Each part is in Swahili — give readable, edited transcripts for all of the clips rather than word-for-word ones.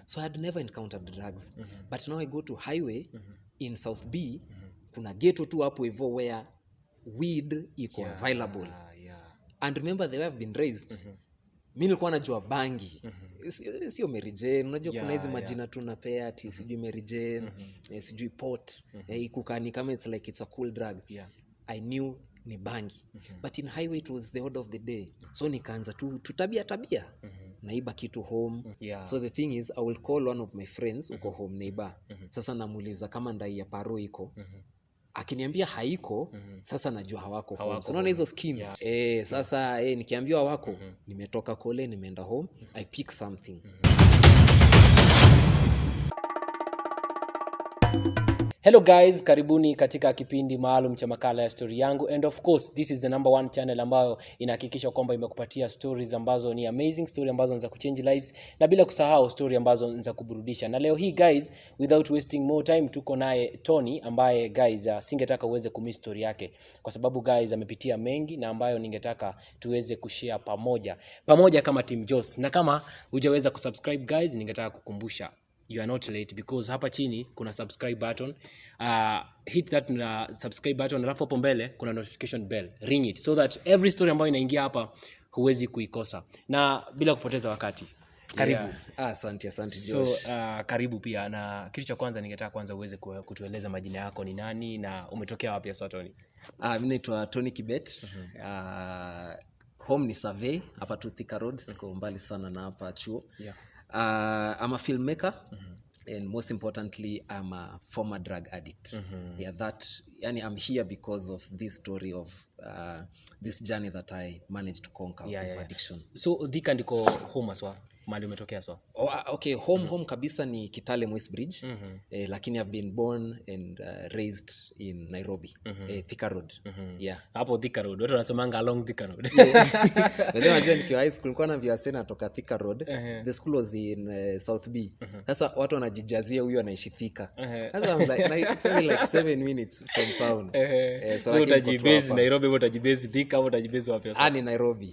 So I had never encountered drugs. But now I go to highway in South B, kuna ghetto tu hapo hivyo where weed iko available. And remember the way I've been raised, mimi nilikuwa najua bangi. Sio Mary Jane, unajua kuna hizi majina tunapea ati sijui Mary Jane, sijui pot, ikukani kama it's like it's a cool drug. I knew ni bangi. But in highway it was the order of the day. So nikaanza tu tabia naiba kitu home. So the thing is I will call one of my friends uko home neighbor. Sasa namuuliza kama ndai ya paro iko. Akiniambia haiko, sasa najua hawako home. So unaona hizo schemes. Sasa nikiambiwa hawako, nimetoka kole nimeenda home, I pick something. Hello guys, karibuni katika kipindi maalum cha makala ya story yangu, and of course this is the number 1 channel ambayo inahakikisha kwamba imekupatia stories ambazo ni amazing, story ambazo za kuchange lives, na bila kusahau story ambazo za kuburudisha. Na leo hii guys, without wasting more time, tuko naye Tony ambaye guys singetaka uweze kumiss story yake kwa sababu guys amepitia mengi na ambayo ningetaka tuweze kushare pamoja kama team Joss. Na kama hujaweza kusubscribe guys, ningetaka kukumbusha you are not late, because hapa chini kuna subscribe button. Hit that subscribe button, alafu hapo mbele kuna notification bell, ring it so that every story ambayo inaingia hapa huwezi kuikosa. Na bila kupoteza wakati, karibu. Asante Josh. So karibu pia, na kitu cha kwanza ningetaka kwanza uweze kutueleza majina yako ni nani na umetokea wapi hasa Tony? Mimi naitwa Tony Kibet. Home ni Survey hapa tu Thika Road, siko mbali sana na hapa chuo. I'm a filmmaker, and most importantly I'm a former drug addict. I'm here because of this story of this journey that I managed to conquer of addiction. So Thika ndiko home aswa, mali umetokea aswa? Okay, home kabisa ni Kitale Moist Bridge. Lakini I've been born and raised in Nairobi, Thika Road. Hapo Thika Road, watu wanasemanga along Thika Road. Unajua nikiwa high school kulikuwa na viwasena natoka Thika Road. The school was in South B. Sasa watu wanajijazia huyo anaishi Thika. Sasa I'm like, it's only like 7 minutes from town. So utajibase Nairobi, utajibase Thika, utajibase wapi sasa? Ni Nairobi.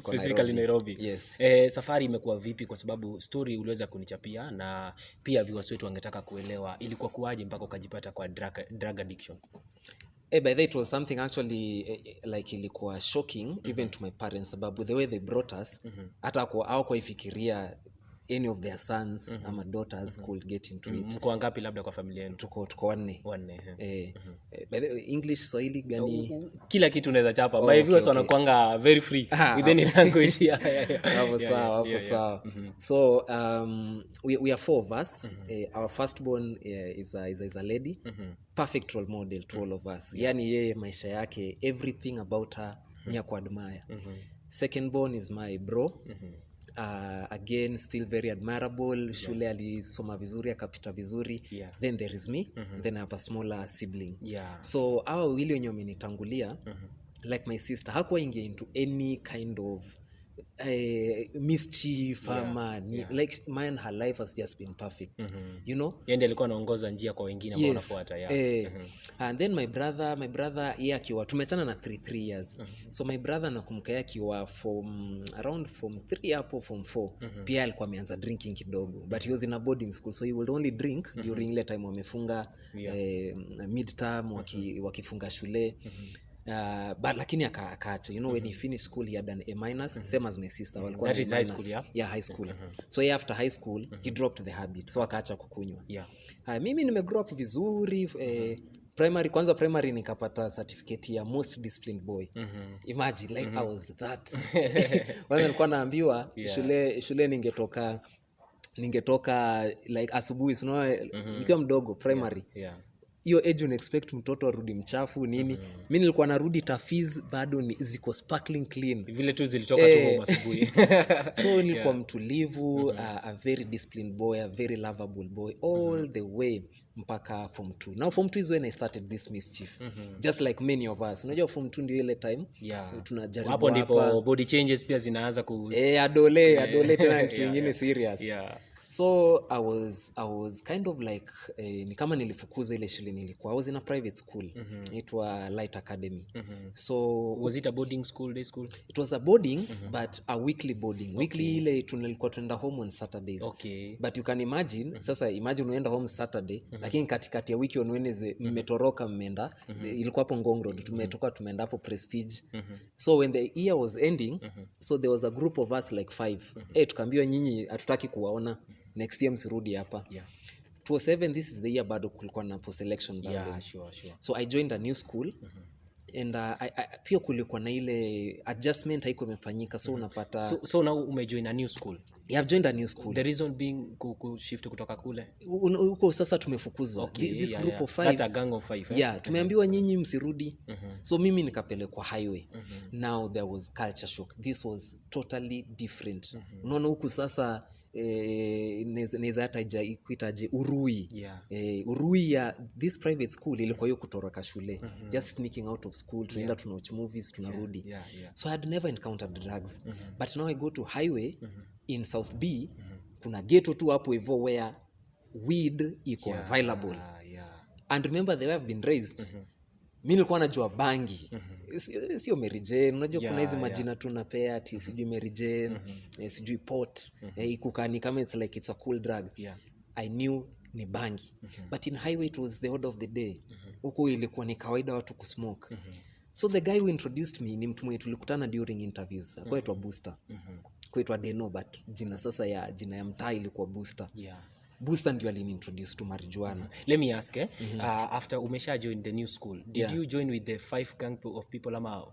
Specifically Nairobi. Yes. Safari imekuwa vipi, kwa sababu story uliweza kunichapia na pia viewers wetu wangetaka kuelewa ilikuwa kuaje mpaka ukajipata kwa drug addiction? By the way, it was something actually like ilikuwa shocking even to my parents, sababu the way they brought us, hata kwa ifikiria any of their sons ama daughters could get into it. Mko wangapi labda kwa familia yenu? Tuko wanne. By the English, Swahili gani? Kila kitu unaweza chapa. My viewers wanakuanga very free with any language. Hapo sawa. So we are 4 of us. Our firstborn is a lady. Perfect role model to all of us. Yani yeye maisha yake, everything about her ni ya kuadmire. Secondborn is my bro. Again still very admirable. Shule alisoma vizuri, akapita vizuri. Then there is me. Then I have a smaller sibling. So our wili wenye wamenitangulia, like my sister, hakuwa ingia into any kind of mischief. Like mine, her life has just been perfect. You know, yeye alikuwa anaongoza njia kwa wengine ambao wanafuata. And then my brother yeye akiwa tumechana na 3 years. So my brother nakumbuka akiwa around form 3 hapo form 4 pia alikuwa ameanza drinking kidogo, but he was in a boarding school, so he would only drink during ile time wamefunga midterm, wakifunga shule. But lakini akaacha, you know, when he finished school he had an A-, same as my sister. Walikuwa that is high school, high school. So after high school he dropped the habit, so akaacha kukunywa. Mimi nimegrow up vizuri. Primary nikapata certificate ya most disciplined boy. Imagine, like I was that. Wale nilikuwa naambiwa shule ningetoka like asubuhi, nikiwa mdogo primary. Hiyo age una expect mtoto arudi mchafu nini. Mimi nilikuwa narudi tafiz bado ziko sparkling clean, vile tu zilitoka tu home asubuhi. So nilikuwa mtulivu, a very disciplined boy, a very lovable boy all the way mpaka form 2. Now form 2 is when I started this mischief. Just like many of us. Unajua form 2 ndio ile time tunajaribu hapo ndipo body changes pia zinaanza adole tena kitu kingine serious. So I was kind of like ni kama nilifukuzwa ile shule nilikuwa. I was in a private school. Itwa Light Academy. So Was it a boarding school, day school? it was a boarding but a weekly boarding. Weekly ile tulikuwa tunaenda home on Saturdays. Okay. But you can imagine, sasa imagine unaenda home Saturday, lakini katikati ya wiki on Wednesday mmetoroka mmeenda, ilikuwa hapo Ngong Road, tumetoka tumeenda hapo Prestige. So when the year was ending, so there was a group of us like 5. Tukaambiwa nyinyi hatutaki kuwaona. Next year msirudi hapa. 2007, this is the year bado kulikuwa na post election bado. Yeah, sure. So I joined a new school. And pia kulikuwa na ile adjustment haiko imefanyika, so unapata So now umejoin a new school. You have joined a new school. The reason being shift kutoka kule. Huko sasa tumefukuzwa. Okay, This group of 5. That a gang of 5. Yeah, tumeambiwa nyinyi msirudi. So mimi nikapelekwa highway. Now there was culture shock. This was totally different. Unaona huku sasa neza hata ikuitaje urui. Urui ya this private school ilikuwa hiyo kutoroka shule. Just sneaking out of school, tunaenda tunawatch movies, tunarudi. So I had never encountered drugs. But now I go to highway in South B, kuna ghetto tu hapo hivyo where weed iko available. And remember the way I've been raised, mimi nilikuwa najua bangi. Sio Mary Jane, unajua kuna hizi majina tunapea ati sijui Mary Jane, sijui pot, ikukani kama it's like it's a cool drug. I knew ni bangi. But in highway it was the order of the day. Huko ilikuwa ni kawaida watu kusmoke. So the guy who introduced me ni mtu mwenye tulikutana during interviews. Akaitwa Booster. Kuitwa Deno, but jina sasa ya jina ya mtaa ilikuwa Booster. Booster ndio aliniintroduce to marijuana. Let me ask, after umesha join the new school, did you join with the 5 gang of people ama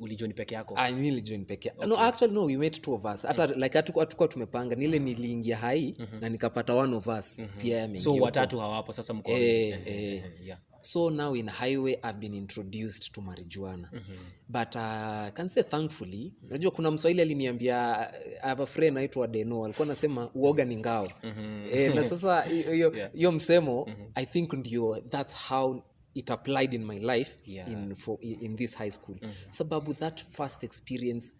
ulijoin peke yako? I really join peke. No, actually no, we met 2 of us. Hata like hatukuwa tumepanga. Nile niliingia hai na nikapata 1 of us pia ameingia. So watatu hawapo sasa mko. So now in highway I've been introduced to marijuana. But I can say thankfully, unajua kuna Mswahili aliniambia, I have a friend anaitwa Deno, alikuwa anasema uoga ni ngao. Na sasa hiyo msemo I think ndio that's how it applied in my life in this high school. Sababu that first experience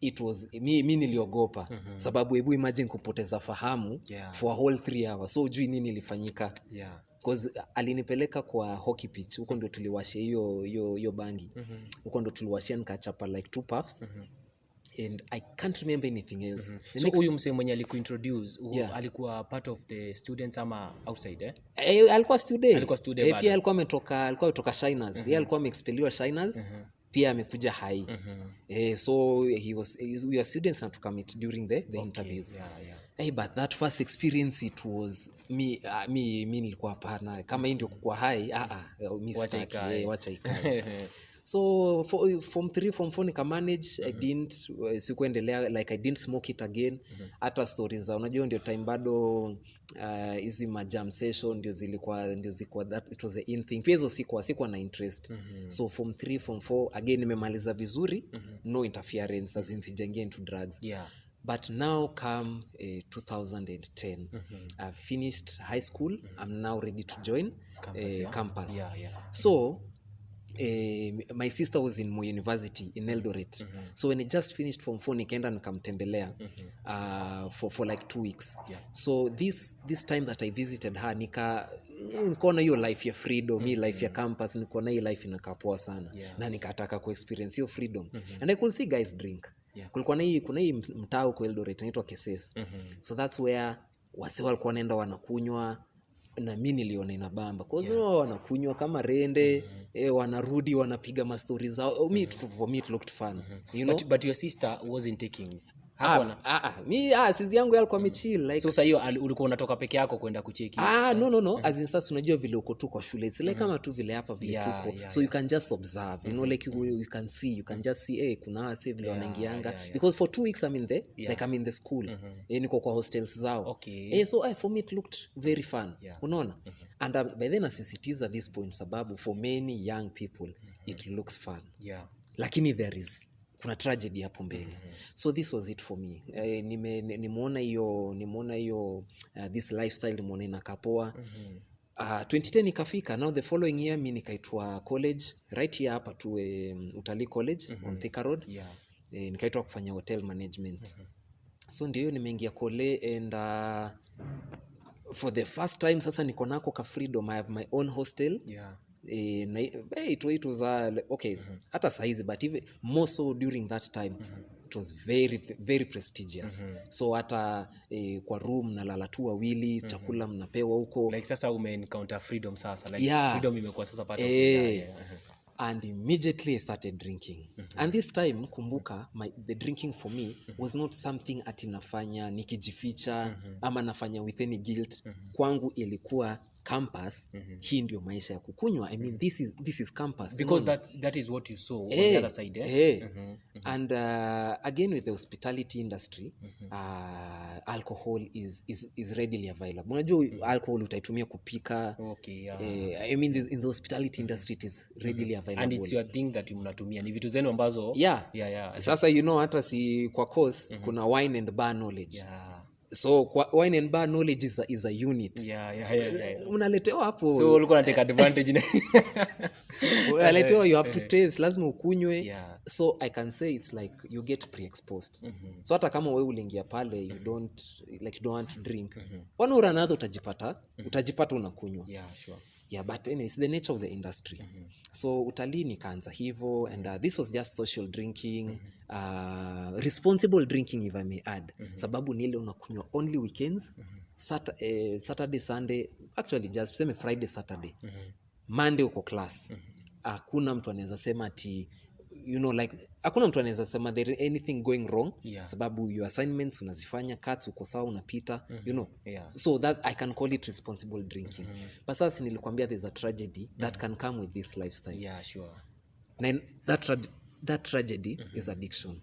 it was mi niliogopa. Sababu hebu imagine kupoteza fahamu for a whole 3 hours. So ujui nini ilifanyika. Because alinipeleka kwa hockey pitch, huko ndio tuliwashia hiyo bangi. Huko ndio tuliwashia nikachapa like 2 puffs. And I can't remember anything else. So huyu msee mwenye alikuintroduce alikuwa part of the students ama outside alikuwa student. Pia alikuwa ametoka Shiners. Yeye alikuwa ameexpeliwa Shiners. Pia amekuja high. So we were students and to come it during the interviews. But that first experience it was me nilikuwa hapana kama hii ndio kukua high mimi sitaki wacha ikae. So form 3 form 4 nika manage. I didn't sikuendelea like I didn't smoke it again. Hata stories za unajua ndio time bado hizi majam session ndio zilikuwa that it was the in thing. Pia hizo sikuwa na interest. So form 3 form 4 again nimemaliza vizuri. No interference as in sijaingia into drugs. But now come 2010, I've finished high school. I'm now ready to join campus. So my sister was in Moi University in Eldoret. So when I just finished form 4 nikaenda nikamtembelea for like 2 weeks. So this time that I visited her nikaona hiyo life ya freedom, hii life ya campus, nikaona hii life inakaa poa sana. Na nikataka ku-experience hiyo freedom. And I could see guys drink. Kuna hii mtaa huko Eldoret inaitwa Keses. So that's where wasi walikuwa wanaenda wanakunywa na mimi niliona inabamba. Kwa sababu wanakunywa kama rende, wanarudi wanapiga mastori zao. For me it looked fun. You know? But your sister wasn't taking. Sisi yangu alikuwa amechill like. So sasa hiyo ulikuwa unatoka peke yako kwenda kucheki? No. As in sasa unajua vile uko tu kwa shule. It's like kama tu vile hapa vile tuko. So you can just observe. You know like you can see, you can just see kuna wase vile wanaingianga. Because for 2 weeks I'm in the school. Niko kwa hostels zao. So for me it looked very fun. Unaona? And by then nasisitiza this point sababu for many young people it looks fun. Lakini kuna tragedy hapo mbele. So this was it for me. Nimeona hiyo this lifestyle nimeona inakapoa. 2010 ikafika. Now the following year mimi nikaitwa college right here hapa tu Utalii College on Thika Road. Nikaitwa kufanya hotel management. So ndio nimeingia kole and for the first time sasa niko nako ka freedom. I have my own hostel. It was okay, hata saizi, but even more so during that time, it was very very prestigious. So hata kwa room nalala tu wawili, chakula mnapewa huko. Like sasa encounter freedom sasa, like freedom imekuwa sasa part of and immediately I started drinking. And this time kumbuka, the drinking for me was not something ati nafanya nikijificha ama nafanya with any guilt. Kwangu ilikuwa campus. Hii ndio maisha ya kukunywa. I mean, this is campus, because that is what you saw on the other side. And again with the hospitality industry, alcohol is readily available. Unajua alcohol utaitumia kupika. I mean, in the hospitality industry it is readily available, and it's your thing that you mnatumia, ni vitu zenu ambazo sasa hata si kwa course kuna wine and bar knowledge. So wine and bar knowledge is a unit. Unaletewa hapo, so ulikuwa unatake advantage unaletewa, you have to taste, lazima ukunywe. So I can say it's like you get pre-exposed. So hata kama wewe uliingia pale, you don't want to drink, one or another utajipata unakunywa. But anyway, it's the nature of the industry. So utalii nikaanza hivyo, and this was just social drinking, responsible drinking if I may add. Sababu ni ile unakunywa only weekends, Saturday, Sunday, actually just tuseme Friday, Saturday. Monday uko class. Hakuna mtu anaweza sema ati hakuna mtu anaweza sema there anything going wrong, sababu your assignments unazifanya, cuts uko sawa, unapita, so that I can call it responsible drinking. But sasa nilikwambia there's a tragedy that can come with this lifestyle. And that tragedy is addiction.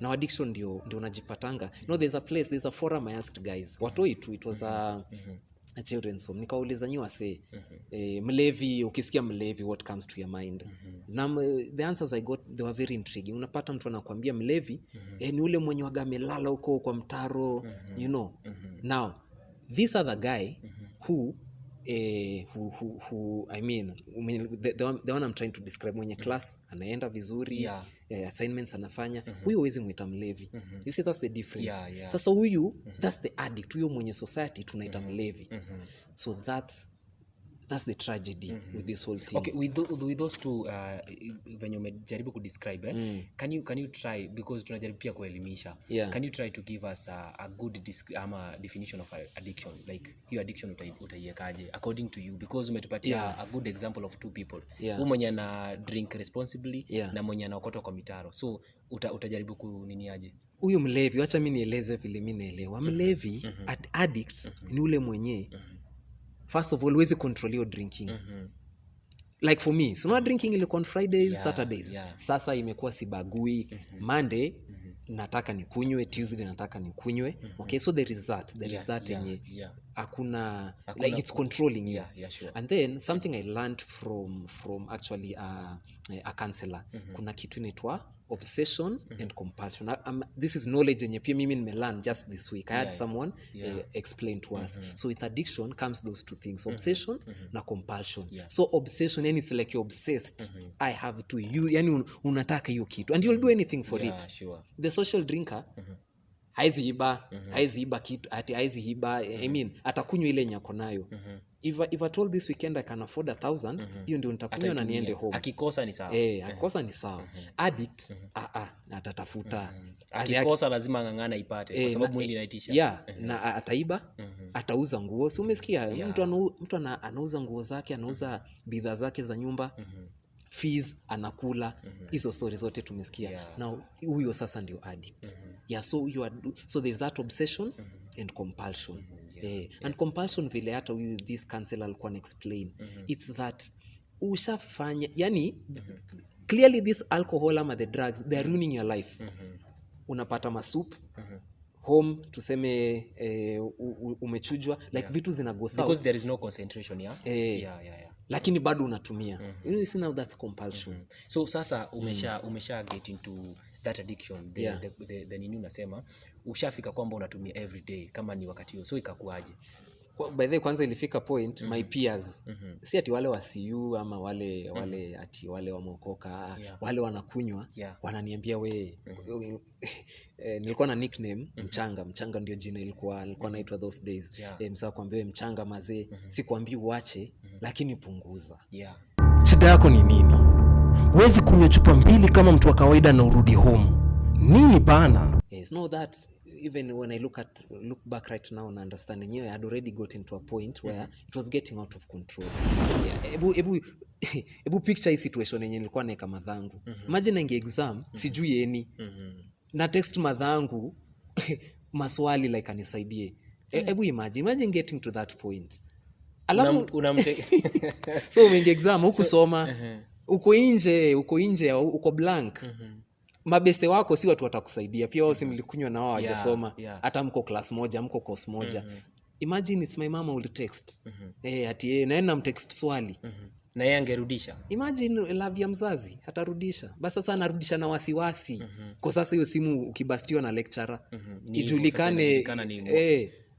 Now addiction ndio unajipatanga. There's a forum I asked guys, watoi tu, it was a children's home. Nikauliza nyi wase, mlevi, ukisikia mlevi, what comes to your mind? The answers I got, they were very intriguing. Unapata mtu anakuambia mlevi ni ule mwenye waga amelala huko kwa mtaro, Now, these are the guy who I mean, the one I'm trying to describe, mwenye class anaenda vizuri, assignments anafanya, huyo huwezi muita mlevi. You see, that's the difference. Sasa huyu, that's the addict, huyo mwenye society tunaita mlevi. So that's the tragedy with this whole thing. Okay, with those two when you umejaribu ku describe, can you try, because tunajaribu pia kuelimisha, can you try to give us a good definition of addiction, like your addiction utaiekaje according to you, because umetupatia a good example of two people, mwenye ana drink responsibly na mwenye anaokota kwa mitaro, so utajaribu kuniniaje huyu mlevi? Acha mimi nieleze vile mimi naelewa mlevi. Addict ni ule mwenye first of all huwezi control your drinking. Like for me, so not drinking ilikuwa on Fridays, Saturdays. Sasa imekuwa sibagui. Monday nataka nikunywe, Tuesday nataka nikunywe. Okay, so there is that yenye hakuna like it's controlling you. And then something I learned from actually a counselor. Kuna kitu inaitwa obsession and compulsion. This is knowledge yenye pia mimi nimelearn just this week. I had someone explain to us. So with addiction comes those two things, obsession na compulsion. So obsession, yani it's like you're obsessed. I have to, yani unataka hiyo kitu and you'll do anything for it. The social drinker haizi iba kitu, ati haizi iba, I mean atakunywa ile nyako nayo. If I told this weekend I can afford 1,000, hiyo ndio nitakunywa na niende home. Akikosa ni sawa. Akikosa ni sawa. Addict atatafuta. Akikosa lazima ngangana ipate kwa sababu mwili inaitisha. Na ataiba, atauza nguo. Si umesikia mtu anauza nguo zake, anauza bidhaa zake za nyumba. Fees anakula. Hizo stories zote tumesikia. Now huyo sasa ndio addict. So there's that obsession and compulsion. And compulsion vile hata huyu this counselor alikuwa explain, it's that ushafanya, yani clearly this alcohol ama the drugs, they are ruining your life. Unapata masup home, tuseme umechujwa, like vitu zinagosa because there is no concentration. Lakini bado unatumia. You see, now that's compulsion. So sasa umesha get into that addiction, the nini unasema ushafika kwamba unatumia every day kama ni wakati huo, so ikakuaje? by the way kwanza ilifika point my peers si ati wale wa CU ama wale ati wale wameokoka wale wanakunywa wananiambia we nilikuwa na nickname Mchanga ndio jina ilikuwa naitwa those days. Msao kwambia Mchanga mazee sikwambii uache lakini punguza. Shida yako ni nini? Huwezi kunywa chupa 2 kama mtu wa kawaida na urudi home. Nini bana? Yes, know that even when I look back right now and understand I had already gotten to a point where it was getting out of control. Ebu picture hii situation yenye nilikuwa naeka madhangu. Imagine ninge exam sijui any. Na text madhangu maswali like anisaidie. Ebu imagine getting to that point. Alafu so umeingia exam hukusoma. Uko nje uko blank. Mabeste wako si watu watakusaidia pia wao si mlikunywa na wao hawajasoma hata mko class moja mko course moja. Imagine it's my mama will text ati naenda mtext swali na yeye angerudisha. Imagine love ya mzazi atarudisha basi sasa anarudisha na wasiwasi kwa sasa hiyo simu ukibastiwa na lecturer ijulikane